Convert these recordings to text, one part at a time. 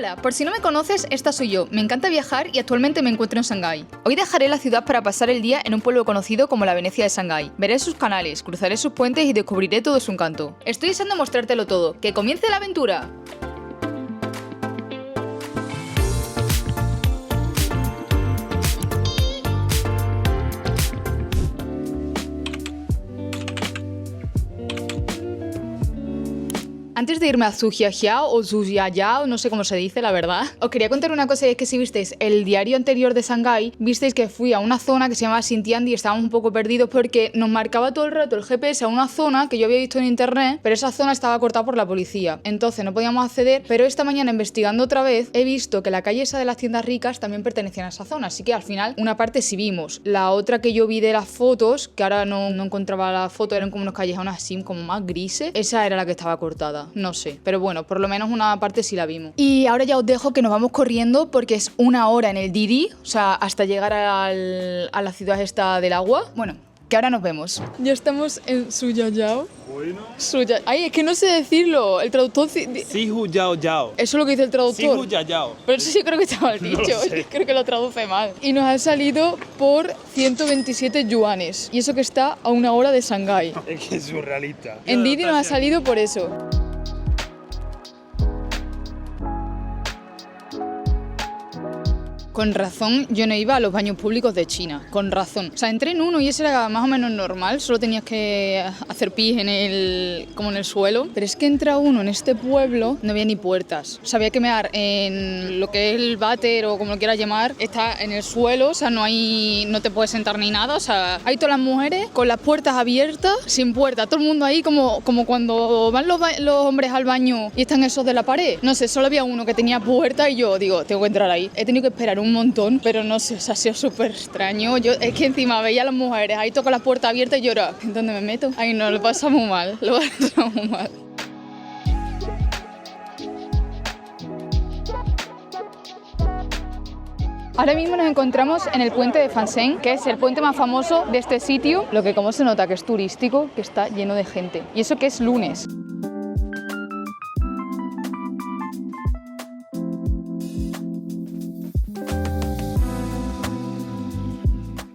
Hola, por si no me conoces, esta soy yo. Me encanta viajar y actualmente me encuentro en Shanghái. Hoy dejaré la ciudad para pasar el día en un pueblo conocido como la Venecia de Shanghái. Veré sus canales, cruzaré sus puentes y descubriré todo su encanto. Estoy deseando mostrártelo todo. ¡Que comience la aventura! Antes de irme a Zhujiajiao o Zhujiajiao, no sé cómo se dice, la verdad, os quería contar una cosa, y es que si visteis el diario anterior de Shanghái, visteis que fui a una zona que se llama Xintiandi y estábamos un poco perdidos porque nos marcaba todo el rato el GPS a una zona que yo había visto en internet, pero esa zona estaba cortada por la policía, entonces no podíamos acceder. Pero esta mañana, investigando otra vez, he visto que la calle esa de las tiendas ricas también pertenecía a esa zona, así que al final una parte sí vimos. La otra que yo vi de las fotos, que ahora no encontraba la foto, eran como unos callejones así como más grises, esa era la que estaba cortada. No sé, pero bueno, por lo menos una parte sí la vimos. Y ahora ya os dejo, que nos vamos corriendo porque es 1 hora en el Didi, o sea, hasta llegar a la ciudad esta del agua. Bueno, que ahora nos vemos. Ya estamos en Zhujiajiao. Bueno. Ay, es que no sé decirlo. El traductor... Zhujiajiao. Eso es lo que dice el traductor. Zhujiajiao. Pero eso sí creo que está mal No dicho. lo sé. Creo que lo traduce mal. Y nos ha salido por 127 yuanes. Y eso que está a 1 hora de Shanghái. Es que es surrealista. En Didi nos ha salido por eso. Con razón, yo no iba a los baños públicos de China, con razón. O sea, entré en uno y ese era más o menos normal, solo tenías que hacer pis como en el suelo. Pero es que entra uno en este pueblo, no había ni puertas. O sea, había que mear en lo que es el váter o como lo quieras llamar, está en el suelo, o sea, no te puedes sentar ni nada. O sea, hay todas las mujeres con las puertas abiertas, sin puerta, todo el mundo ahí como cuando van los hombres al baño y están esos de la pared. No sé, solo había uno que tenía puerta y yo digo, tengo que entrar ahí. He tenido que esperar un montón, pero no sé, o sea, ha sido súper extraño. Es que encima veía a las mujeres ahí con la puerta abierta y yo era, ¿dónde me meto? Ay, no, lo pasamos mal, lo pasamos mal. Ahora mismo nos encontramos en el puente de Fansheng, que es el puente más famoso de este sitio. Lo que como se nota que es turístico, que está lleno de gente. Y eso que es lunes.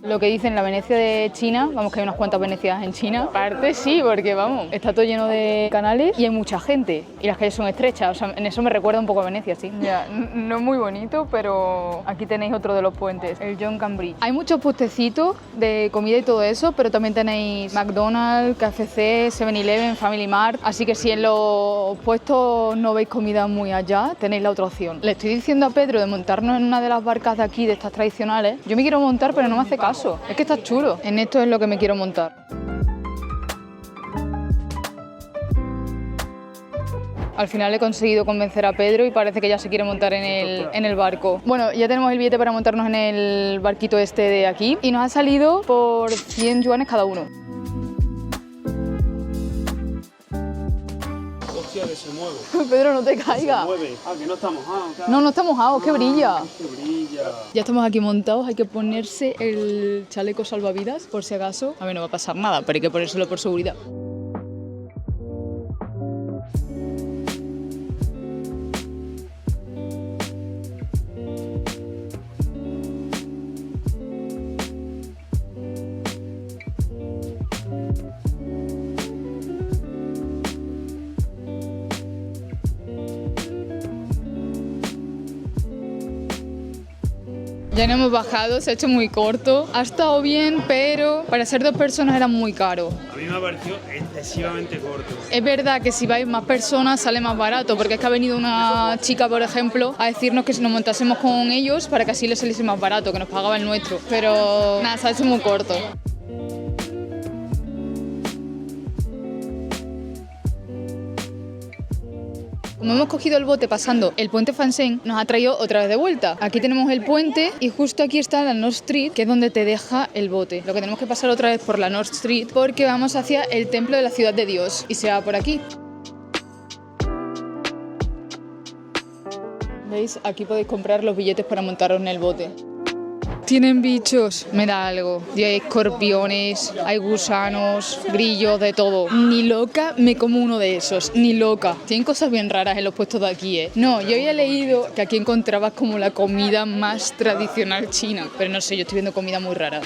Lo que dicen la Venecia de China, vamos, que hay unas cuantas Venecias en China. Aparte sí, porque vamos, está todo lleno de canales y hay mucha gente. Y las calles son estrechas, o sea, en eso me recuerda un poco a Venecia, sí. Ya, no es muy bonito, pero aquí tenéis otro de los puentes, el John Cambridge. Hay muchos puestecitos de comida y todo eso, pero también tenéis McDonald's, KFC, 7-Eleven, Family Mart. Así que si en los puestos no veis comida muy allá, tenéis la otra opción. Le estoy diciendo a Pedro de montarnos en una de las barcas de aquí, de estas tradicionales. Yo me quiero montar, pero no me hace caso. Es que está chulo. En esto es lo que me quiero montar. Al final he conseguido convencer a Pedro y parece que ya se quiere montar en el barco. Bueno, ya tenemos el billete para montarnos en el barquito este de aquí y nos ha salido por 100 yuanes cada uno. Hostia, que se mueve. Pedro, no te caigas. Se mueve. Ah, que no está mojado. Claro. No está mojado, que brilla. Que brilla. Ya estamos aquí montados, hay que ponerse el chaleco salvavidas por si acaso. A ver, no va a pasar nada, pero hay que ponérselo por seguridad. Ya no hemos bajado, se ha hecho muy corto. Ha estado bien, pero para ser 2 personas era muy caro. A mí me ha parecido excesivamente corto. Es verdad que si vais más personas sale más barato, porque es que ha venido una chica, por ejemplo, a decirnos que si nos montásemos con ellos para que así les saliese más barato, que nos pagaba el nuestro. Pero nada, se ha hecho muy corto. Como hemos cogido el bote pasando el puente Fansheng, nos ha traído otra vez de vuelta. Aquí tenemos el puente y justo aquí está la North Street, que es donde te deja el bote. Lo que tenemos que pasar otra vez por la North Street porque vamos hacia el templo de la ciudad de Dios y se va por aquí. ¿Veis? Aquí podéis comprar los billetes para montaros en el bote. Tienen bichos, me da algo. Y hay escorpiones, hay gusanos, grillos, de todo. Ni loca me como uno de esos, ni loca. Tienen cosas bien raras en los puestos de aquí, ¿eh? No, yo había leído que aquí encontrabas como la comida más tradicional china, pero no sé, yo estoy viendo comida muy rara.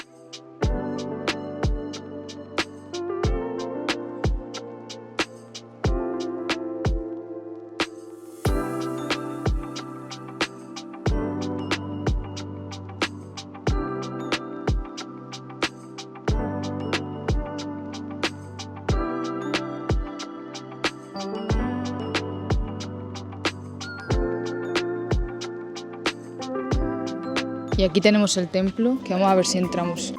Y aquí tenemos el templo, que vamos a ver si entramos.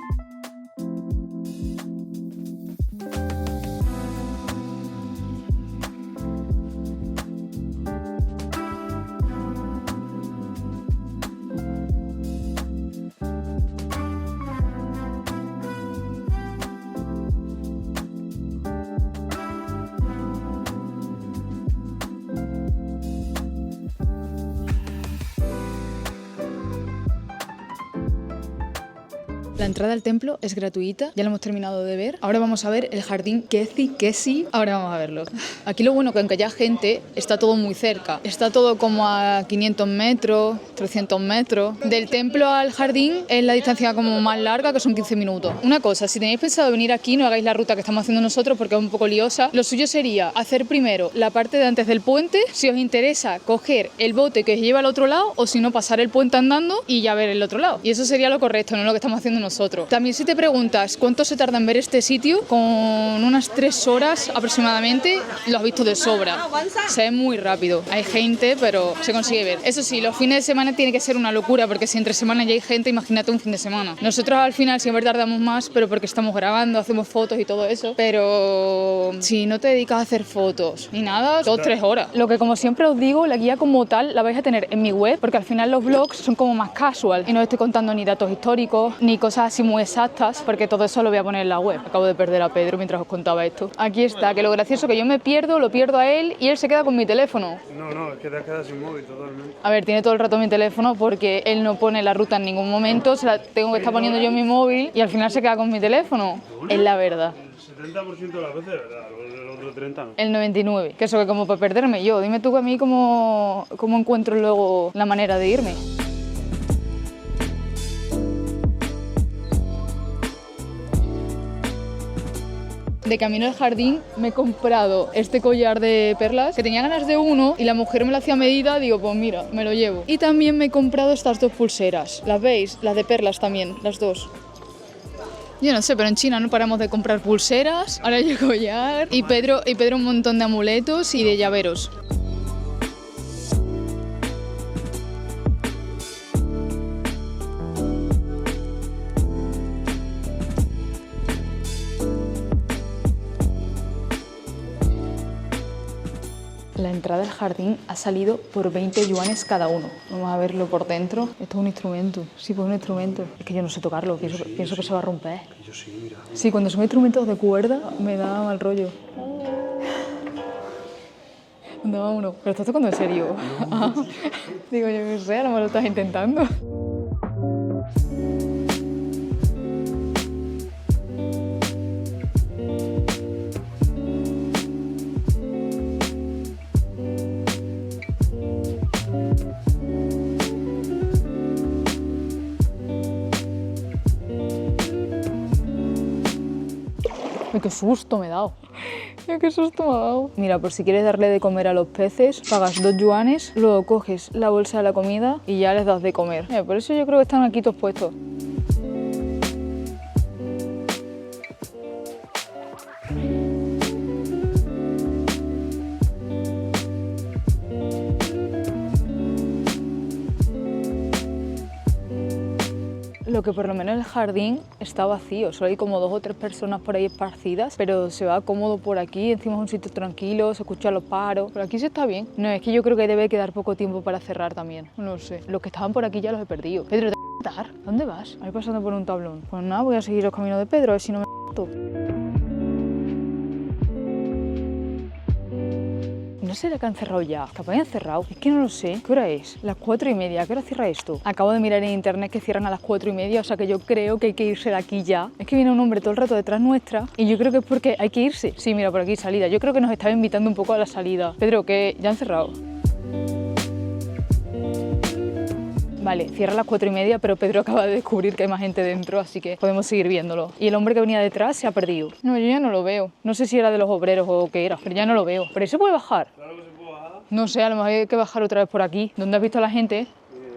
La entrada al templo es gratuita, ya lo hemos terminado de ver. Ahora vamos a ver el jardín Kesi. Ahora vamos a verlo. Aquí lo bueno que aunque haya gente, está todo muy cerca. Está todo como a 500 metros, 300 metros. Del templo al jardín es la distancia como más larga, que son 15 minutos. Una cosa, si tenéis pensado venir aquí, no hagáis la ruta que estamos haciendo nosotros porque es un poco liosa. Lo suyo sería hacer primero la parte de antes del puente. Si os interesa, coger el bote que os lleva al otro lado, o si no, pasar el puente andando y ya ver el otro lado. Y eso sería lo correcto, no lo que estamos haciendo nosotros. También si te preguntas cuánto se tarda en ver este sitio, con unas 3 horas aproximadamente lo has visto de sobra. Se ve muy rápido. Hay gente, pero se consigue ver. Eso sí, los fines de semana tiene que ser una locura, porque si entre semana ya hay gente, imagínate un fin de semana. Nosotros al final siempre tardamos más, pero porque estamos grabando, hacemos fotos y todo eso. Pero si no te dedicas a hacer fotos ni nada, 2-3 horas. Lo que como siempre os digo, la guía como tal la vais a tener en mi web, porque al final los vlogs son como más casual y no estoy contando ni datos históricos, ni cosas así muy exactas, porque todo eso lo voy a poner en la web. Acabo de perder a Pedro mientras os contaba esto. Aquí está, que lo gracioso que yo me pierdo, lo pierdo a él y él se queda con mi teléfono. No, es que te has quedado sin móvil totalmente. A ver, tiene todo el rato mi teléfono porque él no pone la ruta en ningún momento, se la tengo que estar poniendo yo en mi móvil y al final se queda con mi teléfono. Es la verdad. El 70% de las veces, ¿verdad? El otro 30 no. El 99%. Que eso que como para perderme yo. Dime tú que a mí cómo encuentro luego la manera de irme. De camino al jardín me he comprado este collar de perlas, que tenía ganas de uno y la mujer me lo hacía a medida, digo, pues mira, me lo llevo. Y también me he comprado estas 2 pulseras, ¿las veis? Las de perlas también, las 2. Yo no sé, pero en China no paramos de comprar pulseras, ahora hay collar y Pedro un montón de amuletos y de llaveros. La entrada al jardín ha salido por 20 yuanes cada uno. Vamos a verlo por dentro. Esto es un instrumento. Sí, pues un instrumento. Es que yo no sé tocarlo, pienso que se va a romper. Yo sí, mira. Sí, cuando son instrumentos de cuerda me da mal rollo. ¿Dónde va uno? ¿Pero estás tocando en serio? Ah, digo, yo qué sé, a lo mejor lo estás intentando. Ay, qué susto me he dado. Ay, qué susto me ha dado. Mira, por si quieres darle de comer a los peces, pagas 2 yuanes, luego coges la bolsa de la comida y ya les das de comer. Por eso yo creo que están aquí todos puestos. Lo que por lo menos el jardín está vacío, solo hay como 2 o 3 personas por ahí esparcidas, pero se va cómodo por aquí, encima es un sitio tranquilo, se escuchan los pájaros, por aquí se está bien. No, es que yo creo que debe quedar poco tiempo para cerrar también, no lo sé. Los que estaban por aquí ya los he perdido. Pedro, ¿te vas a matar? ¿Dónde vas? Ahí pasando por un tablón. Pues nada, voy a seguir los caminos de Pedro, a ver si no me mato. No será que han cerrado ya? ¿Capaz han cerrado? Es que no lo sé. ¿Qué hora es? Las 4:30. ¿A qué hora cierra esto? Acabo de mirar en internet que cierran a las 4:30, o sea que yo creo que hay que irse de aquí ya. Es que viene un hombre todo el rato detrás nuestra y yo creo que es porque hay que irse. Sí, mira, por aquí salida. Yo creo que nos estaba invitando un poco a la salida. Pedro, que ya han cerrado. Vale, cierra a las 4:30, pero Pedro acaba de descubrir que hay más gente dentro, así que podemos seguir viéndolo. Y el hombre que venía detrás se ha perdido. No, yo ya no lo veo. No sé si era de los obreros o qué era, pero ya no lo veo. ¿Pero eso puede bajar? Claro que se puede bajar. No sé, a lo mejor hay que bajar otra vez por aquí. ¿Dónde has visto a la gente?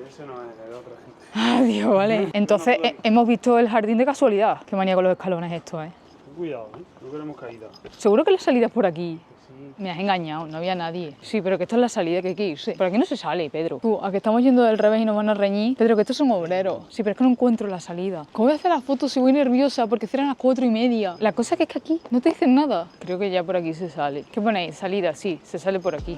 Ese no es otra gente. Adiós, vale. Entonces hemos visto el jardín de casualidad. Qué manía con los escalones esto, ¿eh? Cuidado, no queremos caída. Seguro que la salida es por aquí. Sí. Me has engañado, no había nadie. Sí, pero que esta es la salida, que hay que irse. Por aquí no se sale, Pedro. Tú, a que estamos yendo del revés y nos van a reñir. Pedro, que estos son obreros. Sí, pero es que no encuentro la salida. ¿Cómo voy a hacer la foto si voy nerviosa? Porque cierran a las 4:30. La cosa que es que aquí no te dicen nada. Creo que ya por aquí se sale. ¿Qué ponéis? Salida, sí, se sale por aquí.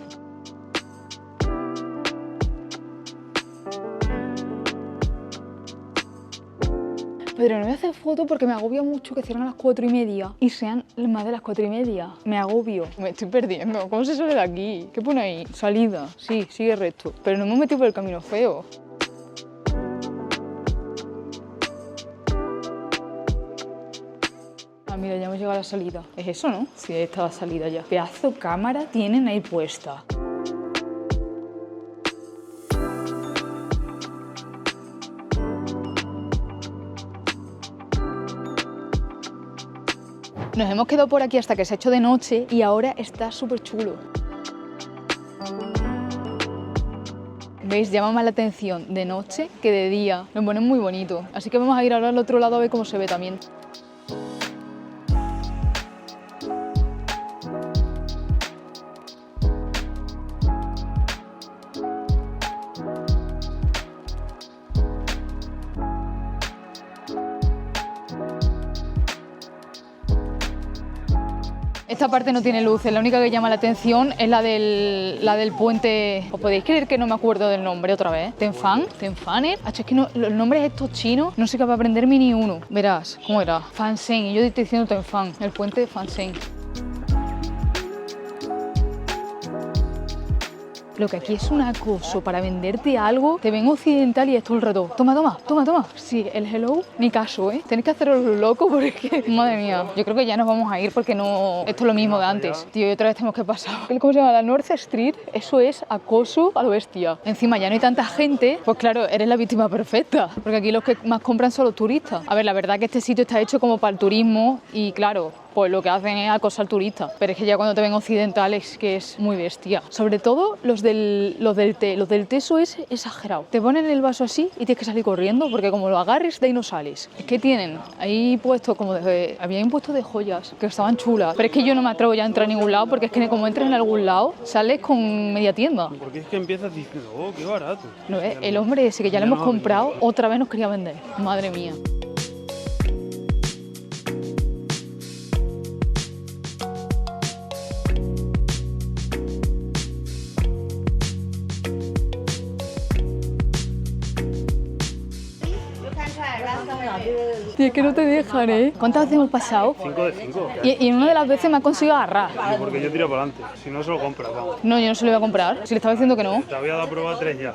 Pedro, no voy a hacer foto porque me agobia mucho que cierren a las 4:30 y sean más de las 4:30. Me agobio. Me estoy perdiendo. ¿Cómo se sale de aquí? ¿Qué pone ahí? Salida. Sí, sigue recto. Pero no me he metido por el camino feo. Ah, mira, ya hemos llegado a la salida. ¿Es eso, no? Sí, está la salida ya. Pedazo cámara tienen ahí puesta. Nos hemos quedado por aquí hasta que se ha hecho de noche y ahora está súper chulo. ¿Veis? Llama más la atención de noche que de día. Lo ponen muy bonito. Así que vamos a ir ahora al otro lado a ver cómo se ve también. Esta parte no tiene luces, la única que llama la atención es la del puente. ¿Os podéis creer que no me acuerdo del nombre otra vez? ¿Tenfan? ¿Tenfaner? Es que no, los nombres estos chinos no soy capaz de aprenderme ni uno. Verás, ¿cómo era? Fansen, y yo estoy diciendo Tenfan, el puente de Fansen. Lo que aquí es un acoso para venderte algo. Te ven occidental y es todo el rato. Toma, toma, toma, toma. Sí, el hello, ni caso, ¿eh? Tenéis que haceros los locos porque... Madre mía, yo creo que ya nos vamos a ir porque no... Esto es lo mismo de antes. Tío, y otra vez tenemos que pasar. ¿Cómo se llama? La North Street. Eso es acoso a lo bestia. Encima ya no hay tanta gente. Pues claro, eres la víctima perfecta. Porque aquí los que más compran son los turistas. A ver, la verdad que este sitio está hecho como para el turismo y claro... pues lo que hacen es acosar al turista. Pero es que ya cuando te ven occidentales, que es muy bestia. Sobre todo los del té. Los del té, eso es exagerado. Te ponen el vaso así y tienes que salir corriendo porque como lo agarres, de ahí no sales. Es que tienen ahí puestos como de... Habían puesto de joyas que estaban chulas. Pero es que yo no me atrevo ya a entrar a ningún lado porque es que como entres en algún lado, sales con media tienda. Porque es que empiezas diciendo, oh, qué barato. ¿No ves? El hombre ese que ya le hemos comprado, otra vez nos quería vender. Madre mía. Y es que no te dejan, ¿eh? ¿Cuántas veces hemos pasado? 5 de 5. Y en una de las veces me ha conseguido agarrar. Porque yo tiro para adelante. Si no, se lo compras, vamos. No, yo no se lo voy a comprar. Si le estaba diciendo que no. Te había dado a probar 3 ya.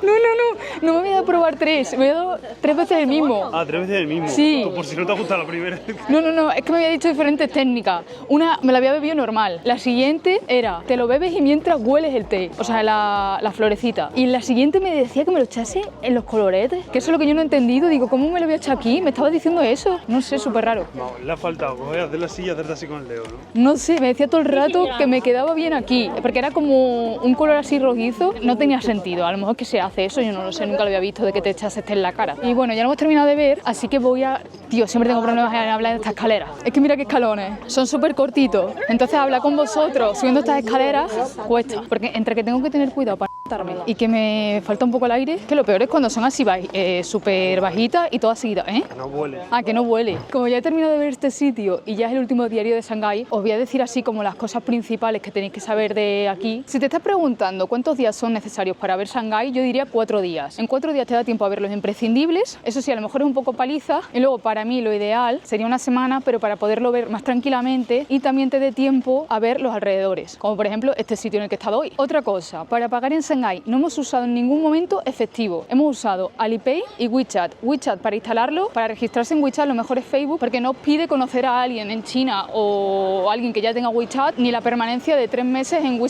No me voy a dar a probar 3. Me he dado 3 veces el mismo. Ah, 3 veces el mismo. Sí. Por si no te ha gustado la primera. No, es que me había dicho diferentes técnicas. Una me la había bebido normal. La siguiente era, te lo bebes y mientras hueles el té. O sea, la florecita. Y la siguiente me decía que me lo echase en los coloretes. Que eso es lo que yo no he entendido. Digo, ¿cómo me lo voy a echar aquí? Me estaba diciendo eso. No sé, súper raro. No, le ha faltado coger, hacer la silla, hacerte así con el dedo, ¿no? No sé, me decía todo el rato que me quedaba bien aquí, porque era como un color así rojizo, no tenía sentido, a lo mejor que se hace eso, yo no lo sé, nunca lo había visto de que te echas este en la cara. Y bueno, ya lo hemos terminado de ver, así que voy a... Tío, siempre tengo problemas en hablar de estas escaleras. Es que mira qué escalones, son súper cortitos, entonces hablar con vosotros subiendo estas escaleras cuesta, porque entre que tengo que tener cuidado para y que me falta un poco el aire, que lo peor es cuando son así súper bajitas y todas seguidas, ¿eh? No huele. Ah, que no huele. Como ya he terminado de ver este sitio y ya es el último diario de Shanghái, os voy a decir así como las cosas principales que tenéis que saber de aquí. Si te estás preguntando cuántos días son necesarios para ver Shanghái, yo diría 4 días. En 4 días te da tiempo a ver los imprescindibles, eso sí, a lo mejor es un poco paliza, y luego para mí lo ideal sería una semana, pero para poderlo ver más tranquilamente y también te dé tiempo a ver los alrededores, como por ejemplo este sitio en el que he estado hoy. Otra cosa, para pagar en Shanghái no hemos usado en ningún momento efectivo, hemos usado Alipay y WeChat. WeChat para instalarlo, para registrarse en WeChat lo mejor es Facebook, porque no os pide conocer a alguien en China o alguien que ya tenga WeChat, ni la permanencia de 3 meses en WeChat.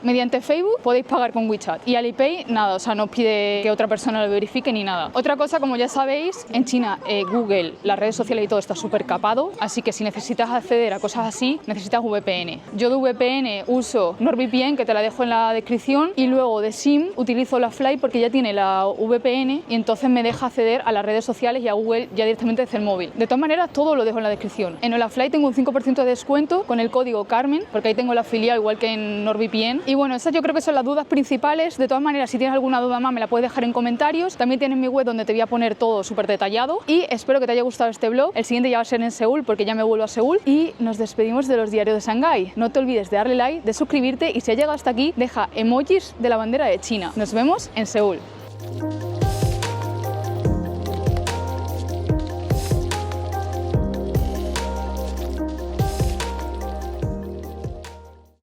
Mediante Facebook podéis pagar con WeChat y Alipay nada, o sea, no os pide que otra persona lo verifique ni nada. Otra cosa, como ya sabéis, en China Google, las redes sociales y todo está súper capado, así que si necesitas acceder a cosas así, necesitas VPN. Yo de VPN uso NordVPN, que te la dejo en la descripción, y luego de SIM utilizo la Fly porque ya tiene la VPN y entonces me deja acceder a las redes sociales y a Google ya directamente desde el móvil. De todas maneras, todo lo dejo en la descripción. En Olafly tengo un 5% de descuento con el código Carmen, porque ahí tengo la afiliado igual que en NordVPN. Y bueno, esas yo creo que son las dudas principales. De todas maneras, si tienes alguna duda más, me la puedes dejar en comentarios. También tienes mi web donde te voy a poner todo súper detallado. Y espero que te haya gustado este vlog. El siguiente ya va a ser en Seúl, porque ya me vuelvo a Seúl. Y nos despedimos de los diarios de Shanghái. No te olvides de darle like, de suscribirte y si has llegado hasta aquí, deja emojis de la bandera de China. Nos vemos en Seúl.